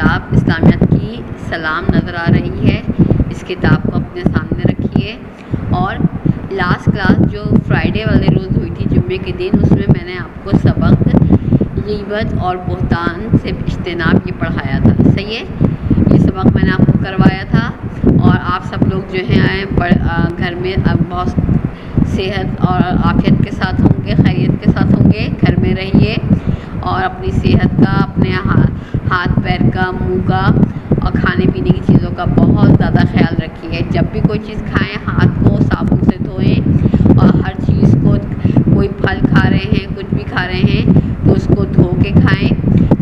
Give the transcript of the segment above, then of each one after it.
کتاب اسلامیات کی سلام نظر آ رہی ہے. اس کتاب کو اپنے سامنے رکھیے. اور لاسٹ کلاس جو فرائیڈے والے روز ہوئی تھی، جمعے کے دن، اس میں میں نے آپ کو سبق غیبت اور بہتان سے اجتناب یہ پڑھایا تھا. صحیح ہے، یہ سبق میں نے آپ کو کروایا تھا. اور آپ سب لوگ جو ہیں گھر میں بہت صحت اور عافیت کے ساتھ ہوں گے، خیریت کے ساتھ ہوں گے. گھر میں رہیے اور اپنی صحت کا، اپنے ہاتھ پیر کا، منہ کا اور کھانے پینے کی چیزوں کا بہت زیادہ خیال رکھیے. جب بھی کوئی چیز کھائیں ہاتھ کو صابن سے دھوئیں، اور ہر چیز کو، کوئی پھل کھا رہے ہیں، کچھ بھی کھا رہے ہیں تو اس کو دھو کے کھائیں.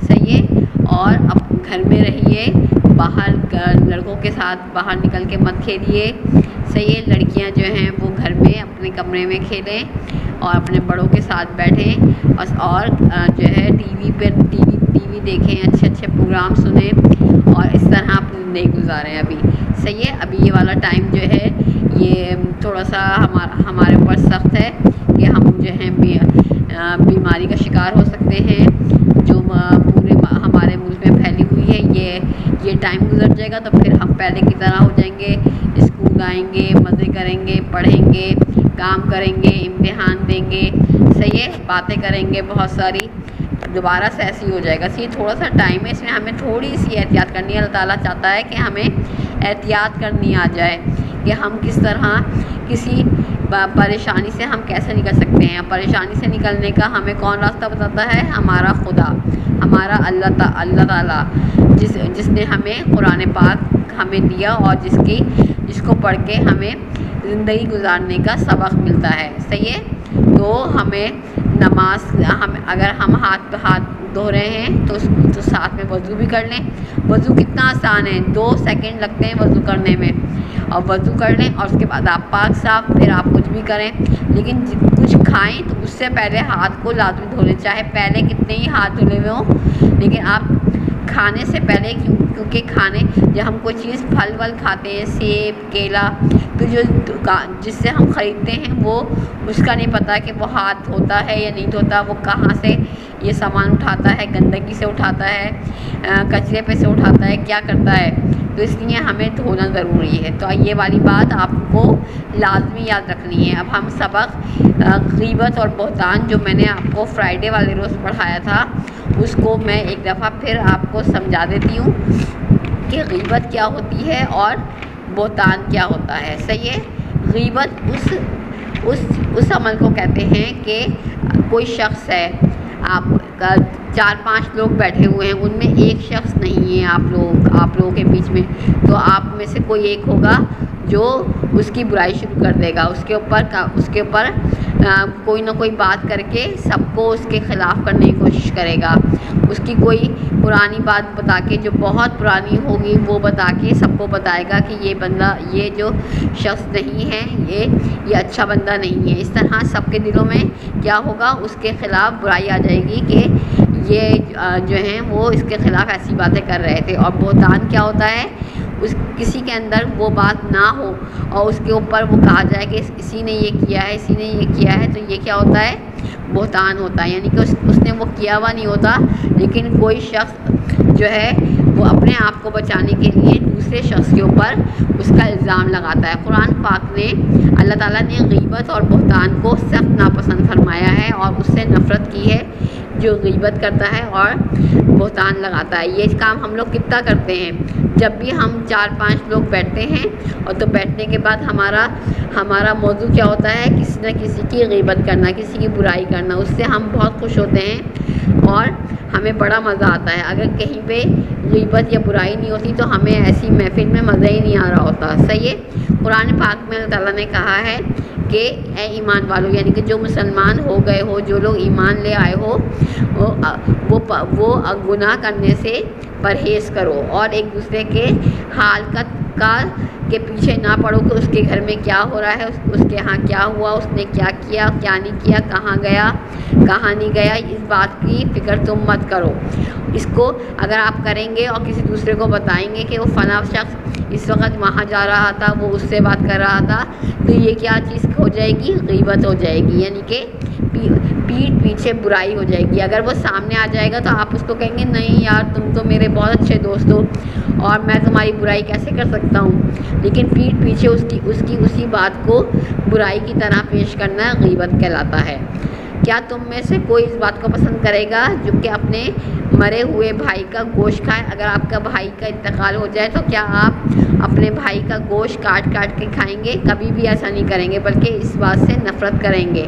صحیح ہے. اور اب گھر میں رہیے، باہر لڑکوں کے ساتھ باہر نکل کے مت کھیلیے. صحیح ہے. لڑکیاں جو ہیں وہ گھر میں اپنے کمرے میں کھیلیں اور اپنے بڑوں کے ساتھ بیٹھیں. اور جو ہے ٹی وی دیکھیں، اچھے اچھے پروگرام سنیں اور اس طرح اپنی زندگی گزاریں. ابھی صحیح ہے. ابھی یہ والا ٹائم جو ہے یہ تھوڑا سا ہمارے اوپر سخت ہے کہ ہم جو ہیں بیماری کا شکار ہو سکتے ہیں جو پورے ہمارے ملک میں پھیلی ہوئی ہے. یہ ٹائم گزر جائے گا تو پھر ہم پہلے کی طرح ہو جائیں گے. اسکول آئیں گے، مزے کریں گے، پڑھیں گے، کام کریں گے، امتحان دیں گے. صحیح ہے. باتیں کریں گے بہت ساری. دوبارہ سے ایسے ہی ہو جائے گا. یہ تھوڑا سا ٹائم ہے، اس میں ہمیں تھوڑی سی احتیاط کرنی ہے. اللہ تعالیٰ چاہتا ہے کہ ہمیں احتیاط کرنی آ جائے کہ ہم کس طرح کسی پریشانی سے ہم کیسے نکل سکتے ہیں. پریشانی سے نکلنے کا ہمیں کون راستہ بتاتا ہے؟ ہمارا خدا، ہمارا اللہ تعالیٰ، جس نے ہمیں قرآن پاک ہمیں دیا اور جس کو پڑھ کے ہمیں زندگی گزارنے کا سبق ملتا ہے. صحیح ہے. تو ہمیں نماز، اگر ہم ہاتھ دھو رہے ہیں تو ساتھ میں وضو بھی کر لیں. وضو کتنا آسان ہے، 2 سیکنڈ لگتے ہیں وضو کرنے میں. اور وضو کر لیں اور اس کے بعد آپ پاک صاف، پھر آپ کچھ بھی کریں. لیکن کچھ کھائیں تو اس سے پہلے ہاتھ کو لازمی دھو لیں، چاہے پہلے کتنے ہی ہاتھ دھلے ہوئے ہوں. لیکن آپ کھانے سے پہلے، کیونکہ جب ہم کوئی چیز پھل ول کھاتے ہیں، سیب، کیلا، تو جس سے ہم خریدتے ہیں وہ اس کا نہیں پتہ کہ وہ ہاتھ دھوتا ہے یا نہیں دھوتا، وہ کہاں سے یہ سامان اٹھاتا ہے، گندگی سے اٹھاتا ہے، کچرے پہ سے اٹھاتا ہے، کیا کرتا ہے. تو اس لیے ہمیں دھونا ضروری ہے. تو یہ والی بات آپ کو لازمی یاد رکھنی ہے. اب ہم سبق غیبت اور بہتان جو میں نے آپ کو فرائیڈے والے روز پڑھایا تھا، اس کو میں ایک دفعہ پھر آپ کو سمجھا دیتی ہوں کہ غیبت کیا ہوتی ہے اور بہتان کیا ہوتا ہے. صحیح ہے. غیبت اس عمل کو کہتے ہیں کہ کوئی شخص ہے، آپ کا 4-5 لوگ بیٹھے ہوئے ہیں، ان میں ایک شخص نہیں ہے آپ لوگوں کے بیچ میں، تو آپ میں سے کوئی ایک ہوگا جو اس کی برائی شروع کر دے گا. اس کے اوپر کوئی نہ کوئی بات کر کے سب کو اس کے خلاف کرنے کی کوشش کرے گا. اس کی کوئی پرانی بات بتا کے، جو بہت پرانی ہوگی وہ بتا کے سب کو بتائے گا کہ یہ بندہ، یہ جو شخص نہیں ہے، یہ اچھا بندہ نہیں ہے. اس طرح سب کے دلوں میں کیا ہوگا؟ اس کے خلاف برائی آ جائے گی کہ یہ جو ہیں وہ اس کے خلاف ایسی باتیں کر رہے تھے. اور بہتان کیا ہوتا ہے؟ کسی کے اندر وہ بات نہ ہو اور اس کے اوپر وہ کہا جائے کہ اسی نے یہ کیا ہے، اسی نے یہ کیا ہے. تو یہ کیا ہوتا ہے؟ بہتان ہوتا ہے. یعنی کہ اس نے وہ کیا ہوا نہیں ہوتا، لیکن کوئی شخص جو ہے وہ اپنے آپ کو بچانے کے لیے دوسرے شخص کے اوپر اس کا الزام لگاتا ہے. قرآن پاک نے، اللہ تعالیٰ نے غیبت اور بہتان کو سخت ناپسند فرمایا ہے اور اس سے نفرت کی ہے جو غیبت کرتا ہے اور بہتان لگاتا ہے. یہ کام ہم لوگ کتنا کرتے ہیں. جب بھی ہم 4-5 لوگ بیٹھتے ہیں اور تو بیٹھنے کے بعد ہمارا موضوع کیا ہوتا ہے؟ کسی نہ کسی کی غیبت کرنا، کسی کی برائی کرنا. اس سے ہم بہت خوش ہوتے ہیں اور ہمیں بڑا مزہ آتا ہے. اگر کہیں پہ غیبت یا برائی نہیں ہوتی تو ہمیں ایسی محفل میں مزہ ہی نہیں آ رہا ہوتا. صحیح ہے. قرآن پاک میں اللہ تعالیٰ نے کہا ہے کہ اے ایمان والو، یعنی کہ جو مسلمان ہو گئے ہو، جو لوگ ایمان لے آئے ہو، وہ گناہ کرنے سے پرہیز کرو اور ایک دوسرے کے حال کے پیچھے نہ پڑو کہ اس کے گھر میں کیا ہو رہا ہے، اس کے ہاں کیا ہوا، اس نے کیا کیا، کیا نہیں کیا، کہاں گیا، کہاں نہیں گیا. اس بات کی فکر تم مت کرو. اس کو اگر آپ کریں گے اور کسی دوسرے کو بتائیں گے کہ وہ فلاں شخص اس وقت وہاں جا رہا تھا، وہ اس سے بات کر رہا تھا، تو یہ کیا چیز ہو جائے گی؟ غیبت ہو جائے گی. یعنی کہ پیٹھ پیچھے برائی ہو جائے گی. اگر وہ سامنے آ جائے گا تو آپ اس کو کہیں گے نہیں یار تم تو میرے بہت اچھے دوست ہو اور میں تمہاری برائی کیسے کر سکتا ہوں. لیکن پیٹھ پیچھے اسی بات کو برائی کی طرح پیش کرنا غیبت کہلاتا ہے. کیا تم میں سے کوئی اس بات کو پسند کرے گا جو کہ اپنے مرے ہوئے بھائی کا گوشت کھائے؟ اگر آپ کا بھائی کا انتقال ہو جائے تو کیا آپ اپنے بھائی کا گوشت کاٹ کے کھائیں گے؟ کبھی بھی ایسا نہیں کریں گے بلکہ اس بات سے نفرت کریں گے.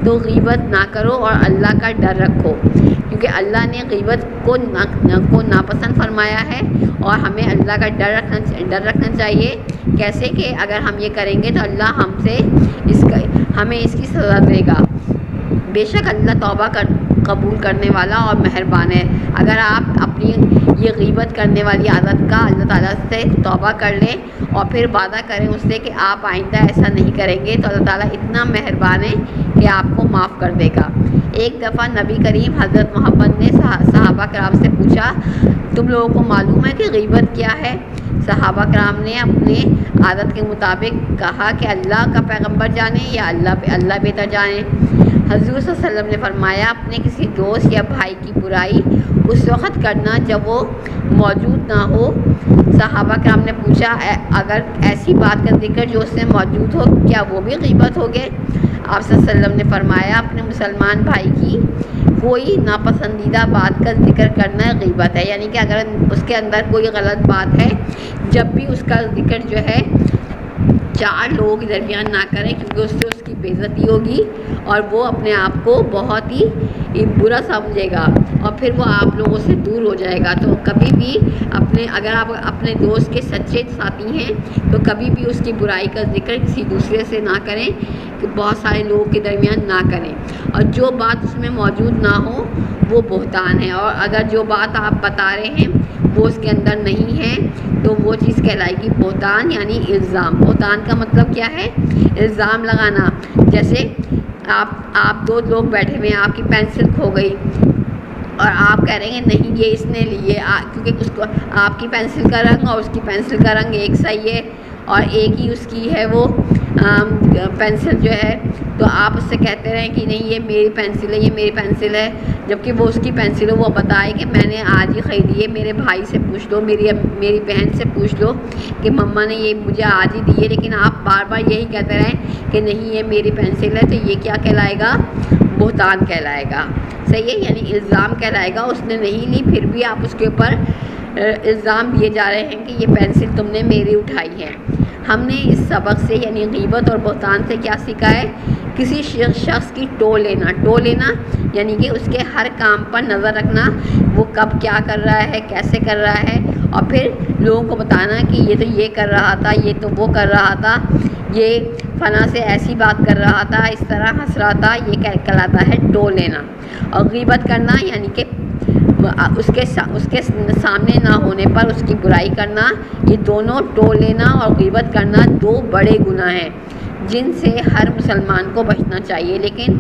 تو غیبت نہ کرو اور اللہ کا ڈر رکھو کیونکہ اللہ نے غیبت کو ناپسند فرمایا ہے اور ہمیں اللہ کا ڈر رکھنا چاہیے. کیسے کہ اگر ہم یہ کریں گے تو اللہ ہمیں اس کی سزا دے گا. بے شک اللہ توبہ قبول کرنے والا اور مہربان ہے. اگر آپ اپنی یہ غیبت کرنے والی عادت کا اللہ تعالیٰ سے توبہ کر لیں اور پھر وعدہ کریں اس سے کہ آپ آئندہ ایسا نہیں کریں گے تو اللہ تعالیٰ اتنا مہربان ہے کہ آپ کو معاف کر دے گا. ایک دفعہ نبی کریم حضرت محمد نے صحابہ کرام سے پوچھا تم لوگوں کو معلوم ہے کہ غیبت کیا ہے؟ صحابہ کرام نے اپنے عادت کے مطابق کہا کہ اللہ کا پیغمبر جانے یا اللہ بہتر جانے. حضور صلی اللہ علیہ وسلم نے فرمایا اپنے کسی دوست یا بھائی کی برائی اس وقت کرنا جب وہ موجود نہ ہو. صحابہ کرام نے پوچھا اگر ایسی بات کا ذکر جو اس سے موجود ہو کیا وہ بھی غیبت ہو گئے؟ آپ صلی اللہ علیہ وسلم نے فرمایا اپنے مسلمان بھائی کی کوئی ناپسندیدہ بات کا ذکر کرنا غیبت ہے. یعنی کہ اگر اس کے اندر کوئی غلط بات ہے جب بھی اس کا ذکر جو ہے 4 لوگوں کے درمیان نہ کریں کیونکہ اس سے اس کی بے عزتی ہوگی اور وہ اپنے آپ کو بہت ہی برا سمجھے گا اور پھر وہ آپ لوگوں سے دور ہو جائے گا. تو کبھی بھی اگر آپ اپنے دوست کے سچے ساتھی ہیں تو کبھی بھی اس کی برائی کا ذکر کسی دوسرے سے نہ کریں کہ بہت سارے لوگوں کے درمیان نہ کریں. اور جو بات اس میں موجود نہ ہو وہ بہتان ہے اور اگر جو بات آپ بتا رہے ہیں وہ اس کے اندر نہیں ہے تو وہ چیز کہلائے گی بہتان یعنی الزام. بہتان کا مطلب کیا ہے؟ الزام لگانا. جیسے آپ 2 لوگ بیٹھے ہوئے ہیں آپ کی پینسل کھو گئی اور آپ کہہ رہے ہیں نہیں یہ اس نے لی ہے کیونکہ اس کو آپ کی پینسل کا رنگ اور اس کی پینسل کا رنگ ایک صحیح ہے اور ایک ہی اس کی ہے وہ پینسل جو ہے تو آپ اس سے کہتے رہیں کہ نہیں یہ میری پینسل ہے جبکہ وہ اس کی پینسل ہے. وہ بتائے کہ میں نے آج ہی خریدی ہے میرے بھائی سے پوچھ لو میری بہن سے پوچھ لو کہ مما نے یہ مجھے آج ہی دی ہے لیکن آپ بار بار یہی کہتے رہیں کہ نہیں یہ میری پینسل ہے تو یہ کیا کہلائے گا؟ بہتان کہلائے گا. صحیح ہے یعنی الزام کہلائے گا. اس نے نہیں لی پھر بھی آپ اس کے اوپر الزام دیے جا رہے ہیں کہ یہ پینسل تم نے میری اٹھائی ہے. ہم نے اس سبق سے یعنی غیبت اور بہتان سے کیا سیکھا ہے؟ کسی شخص کی ٹو لینا یعنی کہ اس کے ہر کام پر نظر رکھنا وہ کب کیا کر رہا ہے کیسے کر رہا ہے اور پھر لوگوں کو بتانا کہ یہ تو یہ کر رہا تھا یہ تو وہ کر رہا تھا یہ فلاں سے ایسی بات کر رہا تھا اس طرح ہنس رہا تھا. یہ کہلاتا ہے ٹو لینا. اور غیبت کرنا یعنی کہ اس کے سامنے نہ ہونے پر اس کی برائی کرنا. یہ دونوں ٹو لینا اور غیبت کرنا 2 بڑے گناہ ہیں جن سے ہر مسلمان کو بچنا چاہیے. لیکن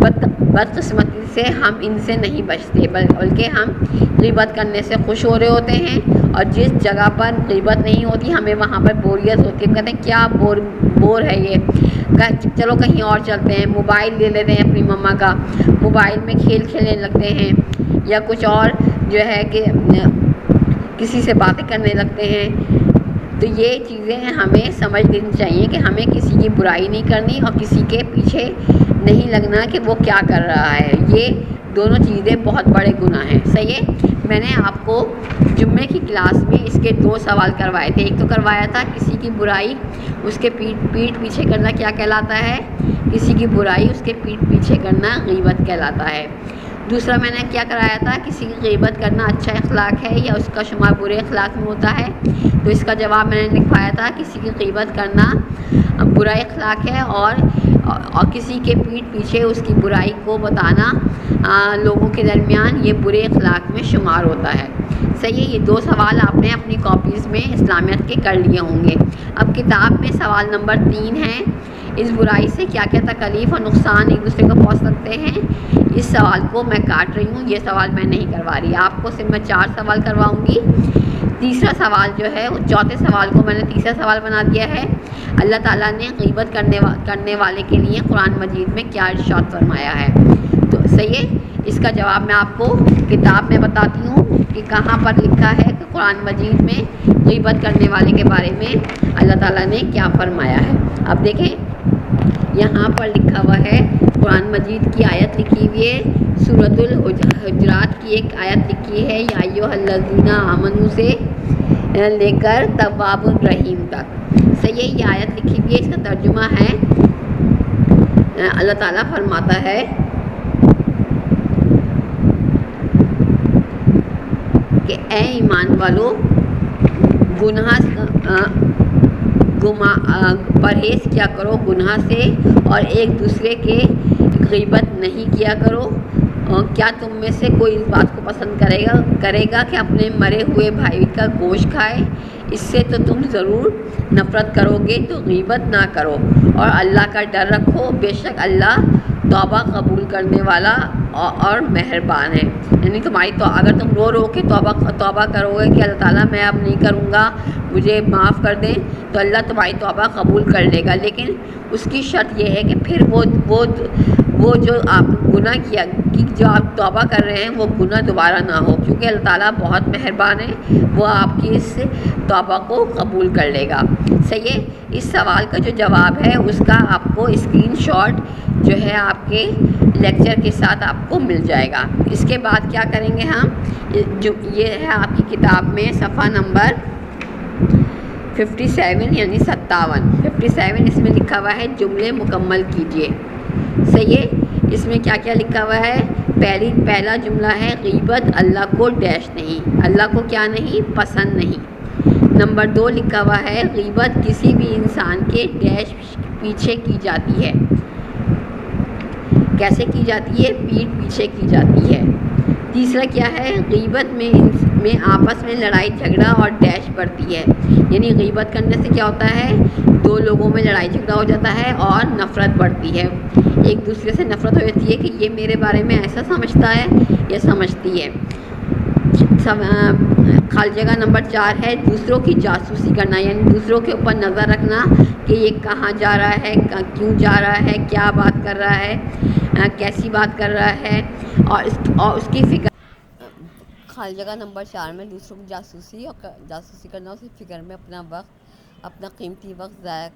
بدقسمتی سے ہم ان سے نہیں بچتے بلکہ ہم غیبت کرنے سے خوش ہو رہے ہوتے ہیں اور جس جگہ پر غیبت نہیں ہوتی ہمیں وہاں پر بوریت ہوتی ہے. کہتے ہیں کیا بور ہے یہ چلو کہیں اور چلتے ہیں. موبائل لے لیتے ہیں اپنی مما کا موبائل میں کھیل کھیلنے لگتے ہیں یا کچھ اور جو ہے کہ کسی سے باتیں کرنے لگتے ہیں. تو یہ چیزیں ہمیں سمجھ لینی چاہیے کہ ہمیں کسی کی برائی نہیں کرنی اور کسی کے پیچھے نہیں لگنا کہ وہ کیا کر رہا ہے. یہ دونوں چیزیں بہت بڑے گناہ ہیں. صحیح ہے. میں نے آپ کو جمعے کی کلاس میں اس کے 2 سوال کروائے تھے. ایک تو کروایا تھا کسی کی برائی اس کے پیٹھ پیچھے کرنا کیا کہلاتا ہے؟ کسی کی برائی اس کے پیٹھ پیچھے کرنا غیبت کہلاتا ہے. دوسرا میں نے کیا کرایا تھا کسی کی غیبت کرنا اچھا اخلاق ہے یا اس کا شمار برے اخلاق میں ہوتا ہے؟ تو اس کا جواب میں نے لکھوایا تھا کسی کی غیبت کرنا برا اخلاق ہے اور کسی کے پیٹھ پیچھے اس کی برائی کو بتانا لوگوں کے درمیان یہ برے اخلاق میں شمار ہوتا ہے. صحیح ہے. یہ 2 سوال آپ نے اپنی کاپیز میں اسلامیات کے کر لیے ہوں گے. اب کتاب میں سوال نمبر 3 ہے اس برائی سے کیا کیا تکلیف اور نقصان ایک دوسرے کو پہنچ سکتے ہیں. اس سوال کو میں کاٹ رہی ہوں. یہ سوال میں نہیں کروا رہی. آپ کو صرف میں 4 سوال کرواؤں گی تیسرا سوال جو ہے وہ چوتھے سوال کو میں نے تیسرا سوال بنا دیا ہے۔ اللہ تعالیٰ نے غیبت کرنے والے کے لیے قرآن مجید میں کیا ارشاد فرمایا ہے؟ تو صحیح ہے، اس کا جواب میں آپ کو کتاب میں بتاتی ہوں کہ کہاں پر لکھا ہے کہ قرآن مجید میں غیبت کرنے والے کے بارے میں اللہ تعالیٰ نے کیا فرمایا ہے۔ اب دیکھیں یہاں پر لکھا ہوا ہے، قرآن مجید کی آیت لکھی ہوئی ہے، سورۃ الحجرات کی ایک آیت لکھی ہے، یا ایھا الذین آمنوا سے لے کر تواب الرحیم تک۔ صحیح ہے، یہ آیت لکھی ہوئی ہے، اس کا ترجمہ ہے اللہ تعالیٰ فرماتا ہے کہ اے ایمان والو، پرہیز کیا کرو گناہ سے اور ایک دوسرے کے غیبت نہیں کیا کرو۔ کیا تم میں سے کوئی اس بات کو پسند کرے گا کہ اپنے مرے ہوئے بھائی کا گوشت کھائے؟ اس سے تو تم ضرور نفرت کرو گے، تو غیبت نہ کرو اور اللہ کا ڈر رکھو، بے شک اللہ توبہ قبول کرنے والا اور مہربان ہے۔ یعنی اگر تم رو کے توبہ کرو گے کہ اللہ تعالیٰ میں اب نہیں کروں گا، مجھے معاف کر دیں، تو اللہ تمہاری توبہ قبول کر لے گا، لیکن اس کی شرط یہ ہے کہ پھر وہ جو آپ گناہ کیا کہ جو آپ توبہ کر رہے ہیں وہ گناہ دوبارہ نہ ہو، کیونکہ اللہ تعالیٰ بہت مہربان ہے، وہ آپ کی اس توبہ کو قبول کر لے گا۔ صحیح ہے، اس سوال کا جو جواب ہے اس کا آپ کو اسکرین شاٹ جو ہے آپ کے لیکچر کے ساتھ آپ کو مل جائے گا۔ اس کے بعد کیا کریں گے ہم، جو یہ ہے آپ کی کتاب میں صفحہ نمبر 57 یعنی 57 اس میں لکھا ہوا ہے جملے مکمل کیجیے۔ صحیح ہے، اس میں کیا کیا لکھا ہوا ہے؟ پہلا جملہ ہے غیبت اللہ کو ڈیش نہیں، اللہ کو کیا نہیں، پسند نہیں۔ نمبر 2 لکھا ہوا ہے غیبت کسی بھی انسان کے ڈیش پیچھے کی جاتی ہے۔ کیسے کی جاتی ہے؟ پیٹھ پیچھے کی جاتی ہے۔ تیسرا کیا ہے؟ غیبت میں آپس میں لڑائی جھگڑا اور ڈیش بڑھتی ہے، یعنی غیبت کرنے سے کیا ہوتا ہے، دو لوگوں میں لڑائی جھگڑا ہو جاتا ہے اور نفرت بڑھتی ہے، ایک دوسرے سے نفرت ہو جاتی ہے کہ یہ میرے بارے میں ایسا سمجھتا ہے یا سمجھتی ہے۔ خالی جگہ نمبر 4 ہے دوسروں کی جاسوسی کرنا، یعنی دوسروں کے اوپر نظر رکھنا کہ یہ کہاں جا رہا ہے، کیوں جا رہا ہے، کیا بات کر رہا ہے، کیسی بات کر رہا ہے، اور اس کی فکر۔ خالی جگہ نمبر 4 میں دوسروں کی جاسوسی کرنا، اس کی فکر میں اپنا قیمتی وقت ضائع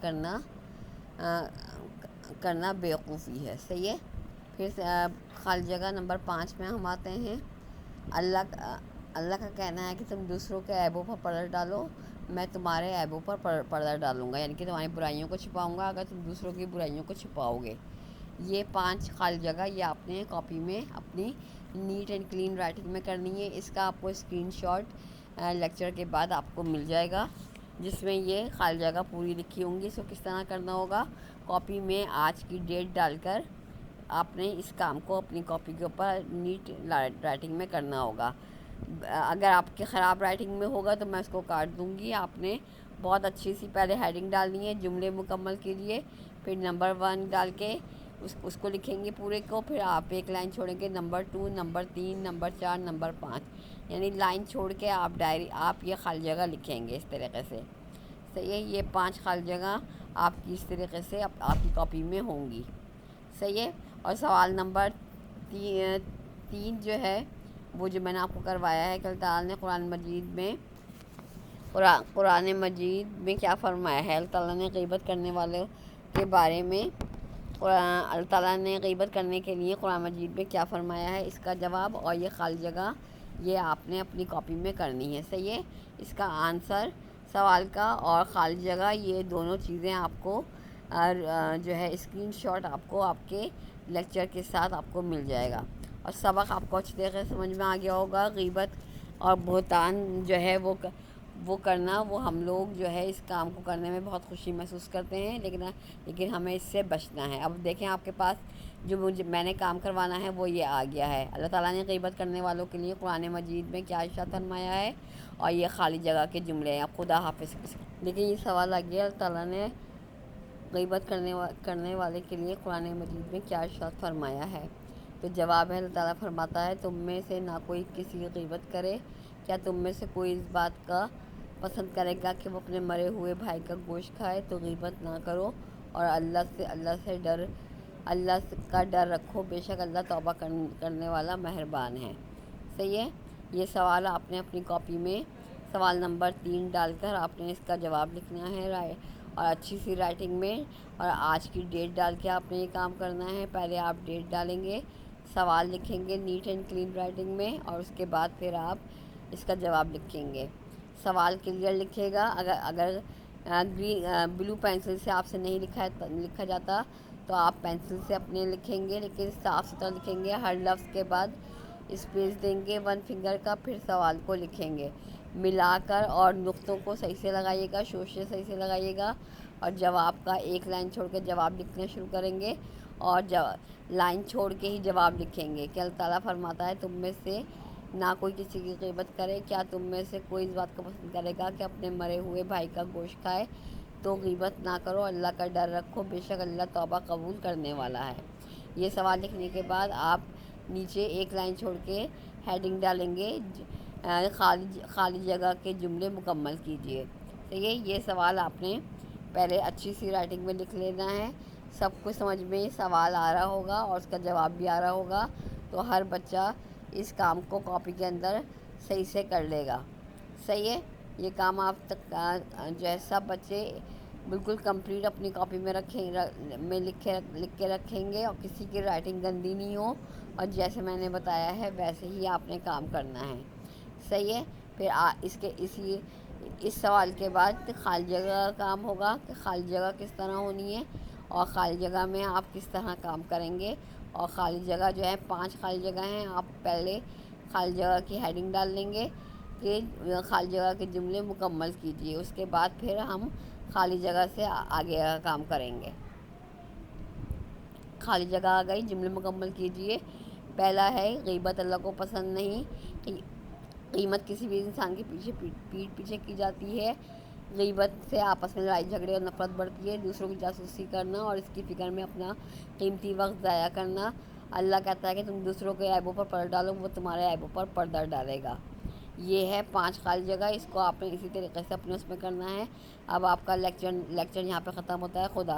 کرنا بیوقوفی ہے۔ صحیح ہے، پھر خالی جگہ نمبر 5 میں ہم آتے ہیں، اللہ کا کہنا ہے کہ تم دوسروں کے عیبوں پر پردہ ڈالو، میں تمہارے عیبوں پر پردہ ڈالوں گا، یعنی کہ تمہاری برائیوں کو چھپاؤں گا اگر تم دوسروں کی برائیوں کو چھپاؤ گے۔ یہ 5 خالی جگہ یہ آپ نے کاپی میں اپنی نیٹ اینڈ کلین رائٹنگ میں کرنی ہے۔ اس کا آپ کو اسکرین شاٹ لیکچر کے بعد آپ کو مل جائے گا، جس میں یہ خالی جگہ پوری لکھی ہوں گی۔ اس کو کس طرح کرنا ہوگا، کاپی میں آج کی ڈیٹ ڈال کر آپ نے اس کام کو اپنی کاپی کے اوپر نیٹ رائٹنگ میں کرنا ہوگا۔ اگر آپ کے خراب رائٹنگ میں ہوگا تو میں اس کو کاٹ دوں گی۔ آپ نے بہت اچھی سی پہلے ہیڈنگ ڈالنی ہے جملے مکمل کے لیے، پھر نمبر 1 ڈال کے اس کو لکھیں گے پورے کو، پھر آپ ایک لائن چھوڑیں گے نمبر 2، نمبر 3، نمبر 4، نمبر 5، یعنی لائن چھوڑ کے آپ یہ خالی جگہ لکھیں گے اس طریقے سے۔ صحیح ہے، یہ 5 خالی جگہ آپ کی اس طریقے سے آپ کی کاپی میں ہوں گی۔ صحیح ہے، اور سوال نمبر 3 جو ہے وہ جو میں نے آپ کو کروایا ہے کہ اللہ تعالیٰ نے قرآن مجید میں کیا فرمایا ہے، اللہ تعالیٰ نے غیبت کرنے والوں کے بارے میں اللہ تعالیٰ نے غیبت کرنے کے لیے قرآن مجید میں کیا فرمایا ہے، اس کا جواب اور یہ خالی جگہ یہ آپ نے اپنی کاپی میں کرنی ہے۔ صحیح ہے، اس کا آنسر سوال کا اور خالی جگہ یہ دونوں چیزیں آپ کو جو ہے اسکرین شاٹ آپ کو آپ کے لیکچر کے ساتھ آپ کو مل جائے گا، اور سبق آپ کو اچھی طریقے سے سمجھ میں آ گیا ہوگا۔ غیبت اور بہتان جو ہے وہ کرنا، وہ ہم لوگ جو ہے اس کام کو کرنے میں بہت خوشی محسوس کرتے ہیں، لیکن ہمیں اس سے بچنا ہے۔ اب دیکھیں آپ کے پاس جو میں نے کام کروانا ہے وہ یہ آ گیا ہے۔ اللہ تعالیٰ نے غیبت کرنے والوں کے لیے قرآن مجید میں کیا ارشاد فرمایا ہے، اور یہ خالی جگہ کے جملے ہیں۔ خدا حافظ۔ لیکن یہ سوال آ گیا، اللہ تعالیٰ نے غیبت کرنے والے کے لیے قرآن مجید میں کیا ارشاد فرمایا ہے؟ تو جواب ہے، اللہ تعالیٰ فرماتا ہے تم میں سے نہ کوئی کسی کی غیبت کرے کیا تم میں سے کوئی اس بات کا پسند کرے گا کہ وہ اپنے مرے ہوئے بھائی کا گوشت کھائے؟ تو غیبت نہ کرو اور اللہ کا ڈر رکھو، بے شک اللہ توبہ کرنے والا مہربان ہے۔ صحیح ہے؟ یہ سوال آپ نے اپنی کاپی میں سوال نمبر 3 ڈال کر آپ نے اس کا جواب لکھنا ہے اور اچھی سی رائٹنگ میں، اور آج کی ڈیٹ ڈال کے آپ نے یہ کام کرنا ہے۔ پہلے آپ ڈیٹ ڈالیں گے، سوال لکھیں گے نیٹ اینڈ کلین رائٹنگ میں، اور اس کے بعد پھر آپ اس کا جواب لکھیں گے۔ سوال کلیئر لکھے گا، اگر بلو پینسل سے آپ سے نہیں لکھا جاتا تو آپ پینسل سے اپنے لکھیں گے، لیکن صاف ستھرا لکھیں گے، ہر لفظ کے بعد اسپیس دیں گے 1 فنگر کا، پھر سوال کو لکھیں گے ملا کر، اور نقطوں کو صحیح سے لگائیے گا، شوشے صحیح سے لگائیے گا، اور جواب کا ایک لائن چھوڑ کے جواب لکھنا شروع کریں گے، اور لائن چھوڑ کے ہی جواب لکھیں گے کہ اللہ تعالیٰ فرماتا ہے تم میں سے نہ کوئی کسی کی غیبت کرے، کیا تم میں سے کوئی اس بات کو پسند کرے گا کہ اپنے مرے ہوئے بھائی کا گوشت کھائے؟ تو غیبت نہ کرو، اللہ کا ڈر رکھو، بے شک اللہ توبہ قبول کرنے والا ہے۔ یہ سوال لکھنے کے بعد آپ نیچے ایک لائن چھوڑ کے ہیڈنگ ڈالیں گے، خالی جگہ کے جملے مکمل کیجیے۔ تو یہ سوال آپ نے پہلے اچھی سی رائٹنگ میں لکھ لینا ہے، سب کچھ سمجھ میں سوال آ رہا ہوگا اور اس کا جواب بھی آ رہا ہوگا، تو ہر بچہ اس کام کو کاپی کے اندر صحیح سے کر لے گا۔ صحیح ہے؟ یہ کام آپ تک جو ہے سب بچے بالکل کمپلیٹ اپنی کاپی میں لکھ کے رکھیں گے، اور کسی کی رائٹنگ گندی نہیں ہو، اور جیسے میں نے بتایا ہے ویسے ہی آپ نے کام کرنا ہے۔ صحیح ہے؟ پھر اس سوال کے بعد خالی جگہ کا کام ہوگا کہ خالی جگہ کس طرح ہونی ہے، اور خالی جگہ میں آپ کس طرح کام کریں گے، اور خالی جگہ جو ہے 5 خالی جگہ ہیں، آپ پہلے خالی جگہ کی ہیڈنگ ڈال لیں گے کہ خالی جگہ کے جملے مکمل کیجیے، اس کے بعد پھر ہم خالی جگہ سے آگے کا کام کریں گے۔ خالی جگہ آ گئی، جملے مکمل کیجیے۔ پہلا ہے غیبت اللہ کو پسند نہیں، غیبت کسی بھی انسان کے پیٹھ پیچھے کی جاتی ہے، غیبت سے آپس میں لڑائی جھگڑے اور نفرت بڑھتی ہے، دوسروں کی جاسوسی کرنا اور اس کی فکر میں اپنا قیمتی وقت ضائع کرنا۔ اللہ کہتا ہے کہ تم دوسروں کے عیبوں پر پردہ ڈالو، وہ تمہارے عیبوں پر پردہ ڈالے گا۔ یہ ہے 5 خالی جگہ، اس کو آپ نے اسی طریقے سے اپنے اس میں کرنا ہے۔ اب آپ کا لیکچر یہاں پہ ختم ہوتا ہے۔ خدا